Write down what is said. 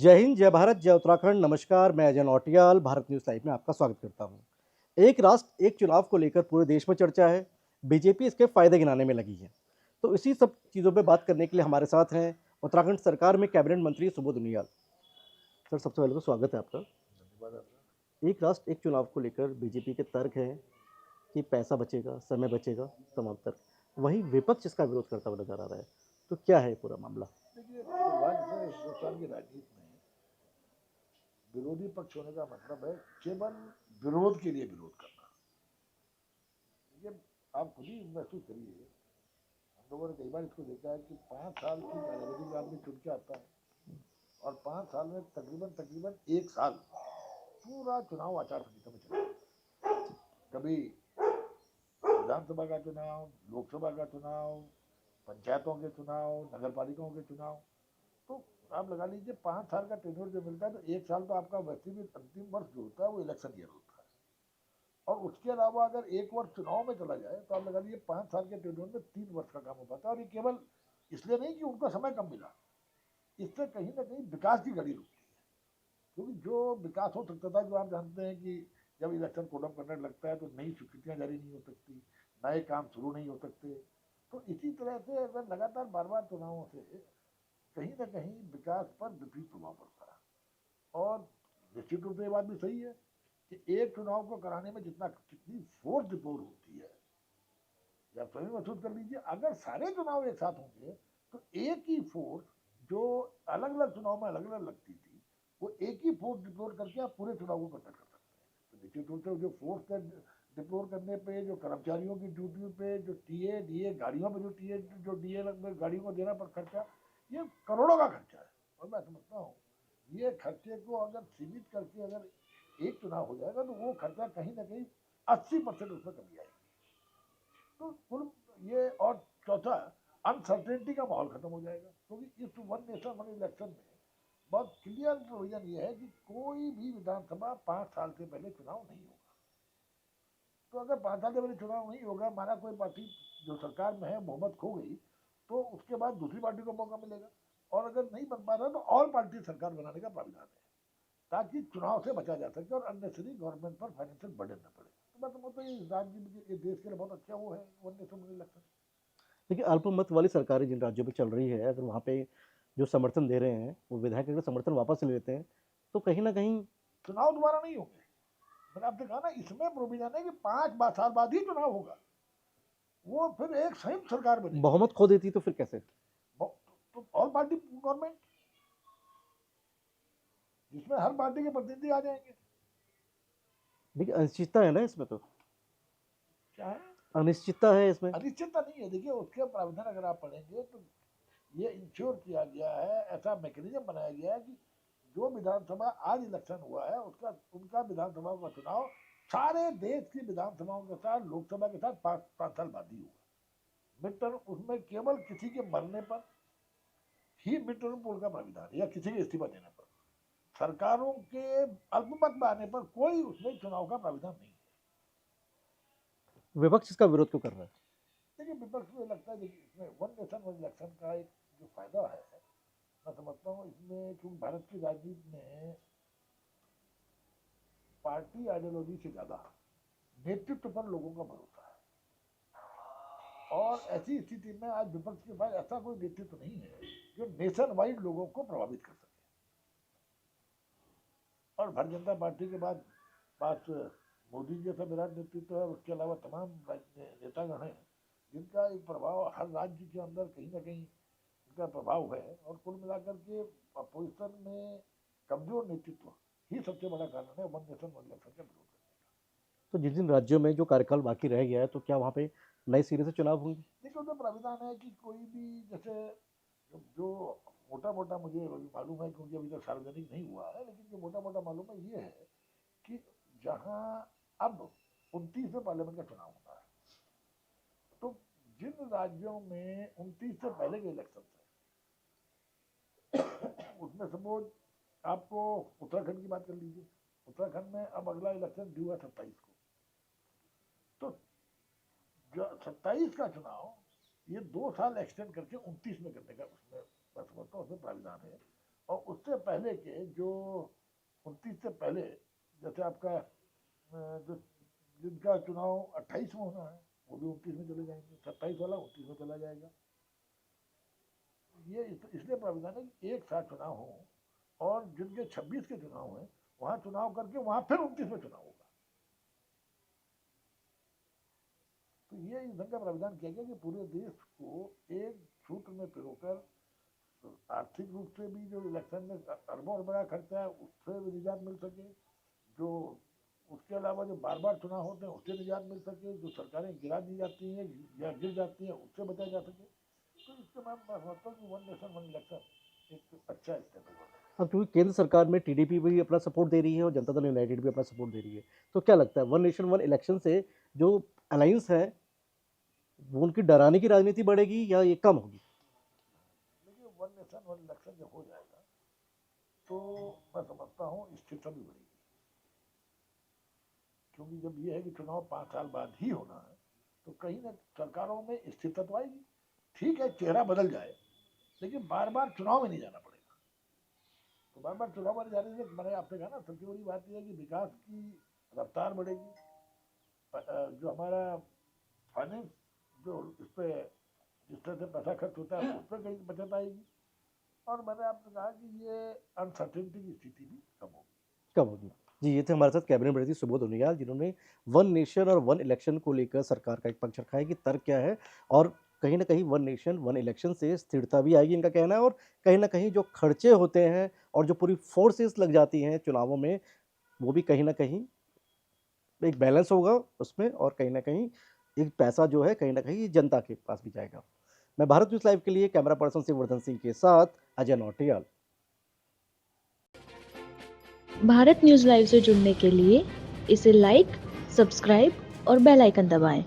जय हिंद, जय भारत, जय उत्तराखंड। नमस्कार, मैं अजय नौटियाल भारत न्यूज़ लाइव में आपका स्वागत करता हूं। एक राष्ट्र एक चुनाव को लेकर पूरे देश में चर्चा है। बीजेपी इसके फायदे गिनाने में लगी है। तो इसी सब चीज़ों पे बात करने के लिए हमारे साथ हैं उत्तराखंड सरकार में कैबिनेट मंत्री सुबोध उनियाल। सर, सबसे पहले तो स्वागत है आपका। एक राष्ट्र एक चुनाव को लेकर बीजेपी के तर्क है कि पैसा बचेगा, समय बचेगा, तमाम तर्क। वहीं विपक्ष इसका विरोध करता हुआ नजर आ रहा है। तो क्या है पूरा मामला? देखिए, दुर्भाग्य से हिंदुस्तान की राजनीति में विरोधी पक्ष होने का मतलब है केवल विरोध के लिए विरोध करना। देखिए, आप खुद ही महसूस करिए, हम लोगों ने कई बार इसको देखा है कि 5 साल की कार्यवधि में आदमी चुन के आता है और 5 साल में तकरीबन तकरीबन 1 साल पूरा चुनाव आचार संहिता में चला जाता है। कभी विधानसभा का चुनाव, लोकसभा का चुनाव, पंचायतों के चुनाव, नगर पालिकाओं के चुनाव। तो आप लगा लीजिए 5 साल का टेन्योर जो मिलता है, तो 1 साल तो आपका वैसे भी अंतिम वर्ष जो होता है वो इलेक्शन ईयर होता है। और उसके अलावा अगर 1 वर्ष चुनाव में चला जाए तो आप लगा लीजिए 5 साल के टेन्योर में 3 वर्ष का काम हो पाता है। और ये केवल इसलिए नहीं कि उनका समय कम मिला, इससे कहीं ना कहीं विकास की गति रुकती है। क्योंकि जो विकास हो सकता था, जो आप जानते हैं कि जब इलेक्शन कोड ऑफ कंडक्ट लगता है तो नई स्वीकृतियां जारी नहीं हो सकती, नए काम शुरू नहीं हो सकते। तो इसी तरह से अगर लगातार बार बार चुनावों से कहीं ना कहीं विकास पर विपरीत प्रभाव पड़ता है। और निश्चित रूप से ये बात भी सही है कि एक चुनाव को कराने में जितनी फोर्स डिपोज होती है, या स्वयं महसूस कर लीजिए, अगर सारे चुनाव एक साथ होंगे तो एक ही फोर्स जो अलग अलग चुनाव में अलग अलग लगती थी, वो एक ही फोर्स डिप्लोर करके आप पूरे चुनाव को कंडक्ट कर सकते हैं। तो निश्चित रूप से जो फोर्स का डिप्लोर करने पे, जो कर्मचारियों की ड्यूटी पे, जो टीए डीए गाड़ियों पे, जो डीए गाड़ियों को देना पर खर्चा, ये करोड़ों का खर्चा है। और मैं समझता हूँ ये खर्चे को अगर सीमित करके अगर एक चुनाव हो जाएगा तो वो खर्चा कहीं ना कहीं 80% उसमें कमी आएगी। तो कुल ये, और चौथा, अनसर्टेनिटी का माहौल खत्म हो जाएगा। क्योंकि इस वन नेशन वन इलेक्शन में बहुत क्लियर प्रोविजन ये है कि कोई भी विधानसभा 5 साल से पहले चुनाव नहीं होगा। तो अगर 5 साल से पहले चुनाव नहीं होगा, माना कोई पार्टी जो सरकार में है बहुमत खो गई, तो उसके बाद दूसरी पार्टी को मौका मिलेगा। और अगर नहीं बन पा रहा तो और पार्टी सरकार बनाने का प्राविधान है, ताकि चुनाव से बचा जा सके और अननेसरी गवर्नमेंट पर फाइनेंशियल बर्डन न पड़े। तो मैं समझता हूँ ये राज्य के देश के लिए बहुत अच्छा वो है वन नेशन वन इलेक्शन। देखिए, अल्पमत वाली सरकारें जिन राज्यों में चल रही है, अगर वहाँ पे जो समर्थन दे रहे हैं वो विधायक अगर समर्थन वापस ले लेते हैं तो कहीं ना कहीं चुनाव दोबारा नहीं होंगे। मैंने आपसे कहा ना, इसमें प्रोविजन है कि 5 साल बाद ही चुनाव होगा। वो फिर एक संयुक्त सरकार बनेगी। बहुमत खो देती तो फिर कैसे? तो ऑल पार्टी गवर्नमेंट, जिसमें हर पार्टी के प्रतिनिधि आ जाएंगे। देखिए, अनिश्चितता है ना इसमें। तो क्या है? अनिश्चितता है इसमें। अनिश्चितता नहीं है। देखिए, उसके प्रावधान अगर आप पढ़ेंगे तो ये इंश्योर किया गया है, ऐसा मैकेनिज्म बनाया गया है कि जो विधानसभा आज इलेक्शन हुआ है उसका उनका विधानसभा का चुनाव सारे देश की विधानसभाओं के साथ, लोकसभा के साथ 5 5 साल बाद ही होगा। मिड टर्म, उसमें केवल किसी के मरने पर ही मिड टर्म पोल का प्राविधान है, या किसी के इस्तीफा देने पर। सरकारों के अल्पमत में आने पर कोई उसमें चुनाव का प्राविधान नहीं है। विपक्ष इसका विरोध क्यों कर रहा है? देखिए, विपक्ष को लगता है, देखिए इसमें वन नेशन वन इलेक्शन का एक जो फायदा है, मैं समझता हूँ इसमें, क्योंकि भारत की राजनीति में पार्टी आइडियोलॉजी से ज्यादा नेतृत्व पर लोगों का भरोसा है। और ऐसी स्थिति में आज विपक्ष के पास ऐसा कोई नेतृत्व नहीं है जो नेशन वाइड लोगों को प्रभावित कर सके। और भारतीय जनता पार्टी के बाद पास मोदी जी जैसा विराट नेतृत्व है, उसके अलावा तमाम नेतागण हैं जिनका एक प्रभाव हर राज्य के अंदर कहीं ना कहीं उनका प्रभाव है। और कुल मिलाकर के अपोजिशन में कमजोर नेतृत्व ही सबसे बड़ा कारण है वन नेशन वन इलेक्शन का विरोध करने का। तो जिन जिन राज्यों में जो कार्यकाल बाकी रह गया है, तो क्या वहाँ पे नए सिरे से चुनाव होंगे? देखिए, उसमें प्राविधान है कि कोई भी, जैसे जो मोटा मोटा मुझे अभी मालूम है, क्योंकि अभी तक सार्वजनिक नहीं हुआ है, लेकिन जो मोटा मोटा मालूम है ये है कि जहां अब 29 में पार्लियामेंट का चुनाव होना है, तो जिन राज्यों में 29 से पहले के इलेक्शन है उसमें सपोज आपको उत्तराखंड की बात कर लीजिए। उत्तराखंड में अब अगला इलेक्शन ड्यू है 27 को। तो जो 27 का चुनाव ये 2 साल एक्सटेंड करके 29 में करने का उसमें मैं समझता हूँ उसमें प्राविधान है। और उससे पहले के जो 29 से पहले, जैसे आपका जो जिनका चुनाव 28 में होना है वो भी 29 में चले जाएंगे, 27 वाला 29 में चला जाएगा। ये इसलिए प्राविधान है कि एक साथ चुनाव हो, और जिनके 26 के चुनाव हैं वहां चुनाव करके वहां फिर 29 में चुनाव होगा। तो ये इस ढंग का प्राविधान किया गया कि पूरे देश को एक सूत्र में पिरोकर आर्थिक रूप से भी जो इलेक्शन में अरबों रुपए का खर्चा है उससे भी निजात मिल सके, जो उसके अलावा जो बार बार चुनाव होते हैं उससे निजात मिल सके, जो सरकारें गिरा दी जाती हैं या गिर जाती हैं उससे बचा जा सके। तो इसके मैं समझता हूँ कि वन नेशन वन इलेक्शन एक अच्छा स्टेप है। अब क्योंकि केंद्र सरकार में टीडीपी भी अपना सपोर्ट दे रही है और जनता दल यूनाइटेड भी अपना सपोर्ट दे रही है, तो क्या लगता है वन नेशन वन इलेक्शन से जो अलायंस है वो उनकी डराने की राजनीति बढ़ेगी या ये कम होगी? देखिए, वन नेशन वन इलेक्शन जब हो जाएगा तो मैं समझता हूँ स्थिरता भी बढ़ेगी, क्योंकि जब ये है कि चुनाव 5 साल बाद ही होना है तो कहीं ना सरकारों में स्थिरता तो आएगी। ठीक है, चेहरा बदल जाए, लेकिन बार बार चुनाव में नहीं जाना पड़ेगा। तो बार बार चुनाव में जाने से मैंने आपसे कहा ना, सबसे बड़ी बात यह है कि विकास की रफ्तार बढ़ेगी, जो हमारा फाइनेंस जो इस पर जिस तरह से पैसा खर्च होता है उस पर कहीं बचत आएगी, और मैंने आपसे कहा कि ये अनसर्टेनिटी की स्थिति भी कम होगी। जी, ये थे हमारे साथ कैबिनेट मंत्री सुबोध उनियाल, जिन्होंने वन नेशन और वन इलेक्शन को लेकर सरकार का एक पक्ष रखा है कि तर्क क्या है, और कहीं न कहीं वन नेशन वन इलेक्शन से स्थिरता भी आएगी, इनका कहना है। और कहीं न कहीं जो खर्चे होते हैं और जो पूरी फोर्सेस लग जाती हैं चुनावों में, वो भी कहीं न कहीं एक बैलेंस होगा उसमें, और कहीं न कहीं एक पैसा जो है कहीं न कहीं जनता के पास भी जाएगा। मैं भारत न्यूज़ लाइव के लिए कैमरा पर्सन शिववर्धन सिंह के साथ अजय नौटियाल। भारत न्यूज़ लाइव से जुड़ने के लिए इसे लाइक, सब्सक्राइब और बेल आइकन दबाएं।